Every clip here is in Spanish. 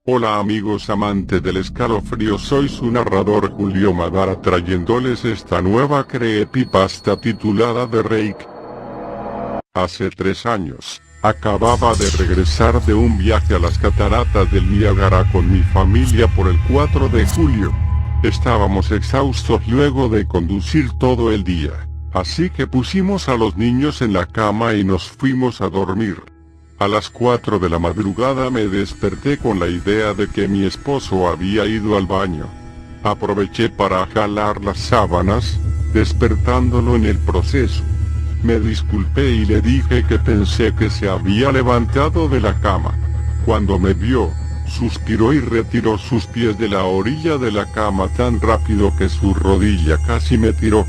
Hola amigos amantes del escalofrío, soy su narrador Julio Madara trayéndoles esta nueva creepypasta titulada The Rake. Hace 3 años, acababa de regresar de un viaje a las cataratas del Niágara con mi familia por el 4 de julio. Estábamos exhaustos luego de conducir todo el día, así que pusimos a los niños en la cama y nos fuimos a dormir. A las 4 de la madrugada me desperté con la idea de que mi esposo había ido al baño. Aproveché para jalar las sábanas, despertándolo en el proceso. Me disculpé y le dije que pensé que se había levantado de la cama. Cuando me vio, suspiró y retiró sus pies de la orilla de la cama tan rápido que su rodilla casi me tiró.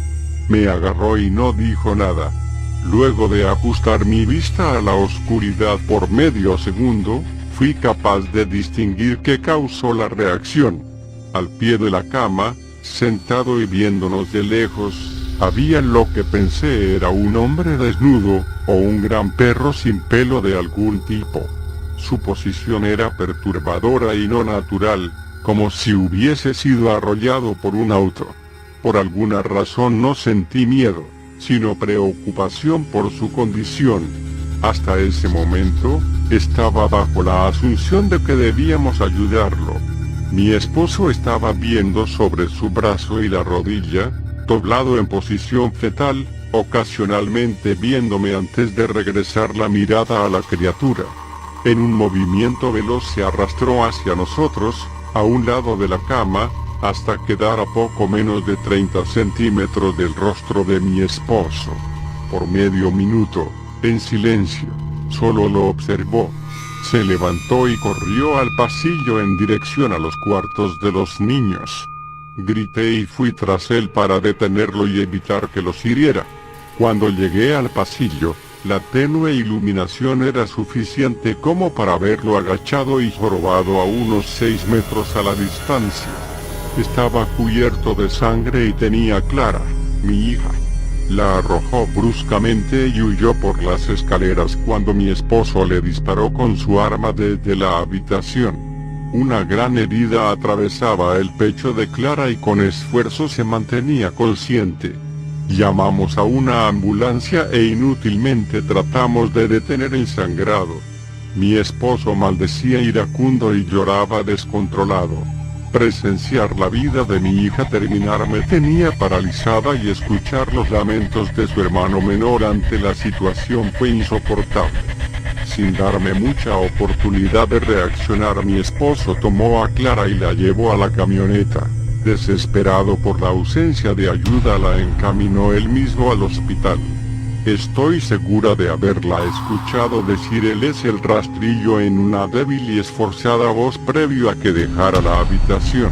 Me agarró y no dijo nada. Luego de ajustar mi vista a la oscuridad por medio segundo, fui capaz de distinguir qué causó la reacción. Al pie de la cama, sentado y viéndonos de lejos, había lo que pensé era un hombre desnudo, o un gran perro sin pelo de algún tipo. Su posición era perturbadora y no natural, como si hubiese sido arrollado por un auto. Por alguna razón no sentí miedo, sino preocupación por su condición. Hasta ese momento, estaba bajo la asunción de que debíamos ayudarlo. Mi esposo estaba viendo sobre su brazo y la rodilla, doblado en posición fetal, ocasionalmente viéndome antes de regresar la mirada a la criatura. En un movimiento veloz se arrastró hacia nosotros, a un lado de la cama, hasta quedar a poco menos de 30 centímetros del rostro de mi esposo. Por medio minuto, en silencio, solo lo observó. Se levantó y corrió al pasillo en dirección a los cuartos de los niños. Grité y fui tras él para detenerlo y evitar que los hiriera. Cuando llegué al pasillo, la tenue iluminación era suficiente como para verlo agachado y jorobado a unos 6 metros a la distancia. Estaba cubierto de sangre y tenía a Clara, mi hija. La arrojó bruscamente y huyó por las escaleras cuando mi esposo le disparó con su arma desde la habitación. Una gran herida atravesaba el pecho de Clara y con esfuerzo se mantenía consciente. Llamamos a una ambulancia e inútilmente tratamos de detener el sangrado. Mi esposo maldecía iracundo y lloraba descontrolado. Presenciar la vida de mi hija terminar me tenía paralizada y escuchar los lamentos de su hermano menor ante la situación fue insoportable. Sin darme mucha oportunidad de reaccionar, mi esposo tomó a Clara y la llevó a la camioneta. Desesperado por la ausencia de ayuda, la encaminó él mismo al hospital. Estoy segura de haberla escuchado decir "él es el rastrillo" en una débil y esforzada voz previo a que dejara la habitación.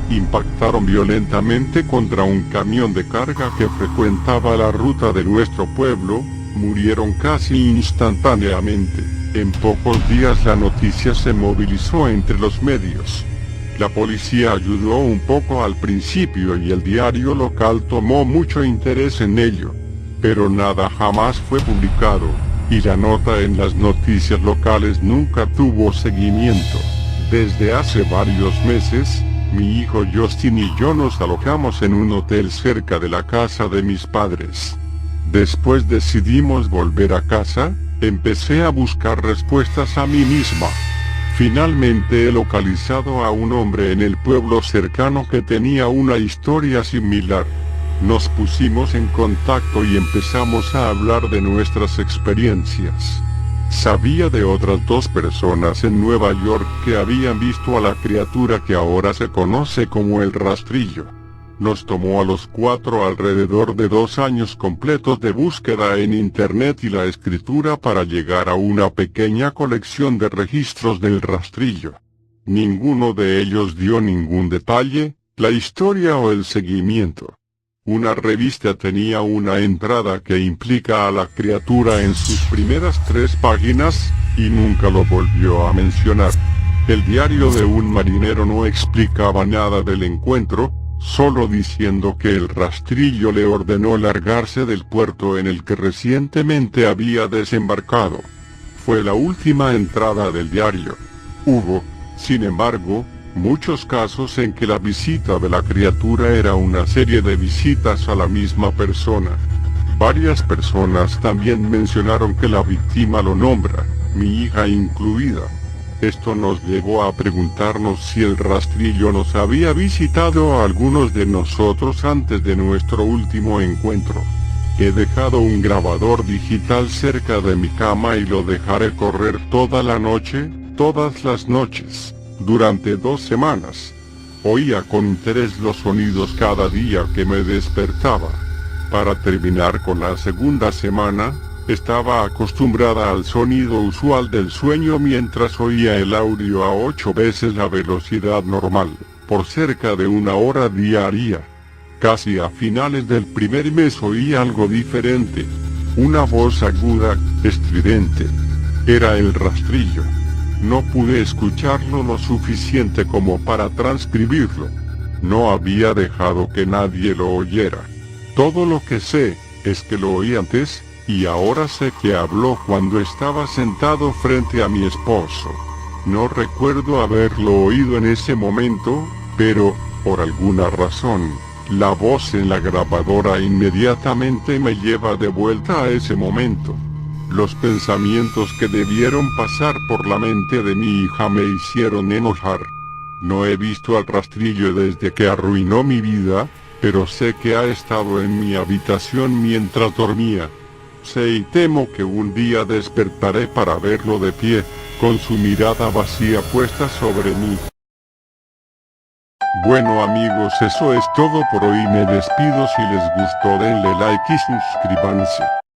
Impactaron violentamente contra un camión de carga que frecuentaba la ruta de nuestro pueblo, murieron casi instantáneamente. En pocos días la noticia se movilizó entre los medios. La policía ayudó un poco al principio y el diario local tomó mucho interés en ello. Pero nada jamás fue publicado, y la nota en las noticias locales nunca tuvo seguimiento. Desde hace varios meses, mi hijo Justin y yo nos alojamos en un hotel cerca de la casa de mis padres. Después decidimos volver a casa, empecé a buscar respuestas a mí misma. Finalmente he localizado a un hombre en el pueblo cercano que tenía una historia similar. Nos pusimos en contacto y empezamos a hablar de nuestras experiencias. Sabía de otras 2 personas en Nueva York que habían visto a la criatura que ahora se conoce como el rastrillo. Nos tomó a los 4 alrededor de 2 años completos de búsqueda en internet y la escritura para llegar a una pequeña colección de registros del rastrillo. Ninguno de ellos dio ningún detalle, la historia o el seguimiento. Una revista tenía una entrada que implica a la criatura en sus primeras 3 páginas, y nunca lo volvió a mencionar. El diario de un marinero no explicaba nada del encuentro, solo diciendo que el rastrillo le ordenó largarse del puerto en el que recientemente había desembarcado. Fue la última entrada del diario. Hubo, Sin embargo, muchos casos en que la visita de la criatura era una serie de visitas a la misma persona. Varias personas también mencionaron que la víctima lo nombra, mi hija incluida. Esto nos llevó a preguntarnos si el rastrillo nos había visitado a algunos de nosotros antes de nuestro último encuentro. He dejado un grabador digital cerca de mi cama y lo dejaré correr toda la noche, todas las noches, durante 2 semanas. Oía con interés los sonidos cada día que me despertaba. Para terminar con la segunda semana, estaba acostumbrada al sonido usual del sueño mientras oía el audio a 8 veces la velocidad normal, por cerca de 1 hora diaria. Casi a finales del primer mes oí algo diferente. Una voz aguda, estridente. Era el rastrillo. No pude escucharlo lo suficiente como para transcribirlo. No había dejado que nadie lo oyera. Todo lo que sé, es que lo oí antes, y ahora sé que habló cuando estaba sentado frente a mi esposo. No recuerdo haberlo oído en ese momento, pero, por alguna razón, la voz en la grabadora inmediatamente me lleva de vuelta a ese momento. Los pensamientos que debieron pasar por la mente de mi hija me hicieron enojar. No he visto al rastrillo desde que arruinó mi vida, pero sé que ha estado en mi habitación mientras dormía. Sé y temo que un día despertaré para verlo de pie, con su mirada vacía puesta sobre mí. Bueno amigos, eso es todo por hoy. Me despido. Si les gustó denle like y suscríbanse.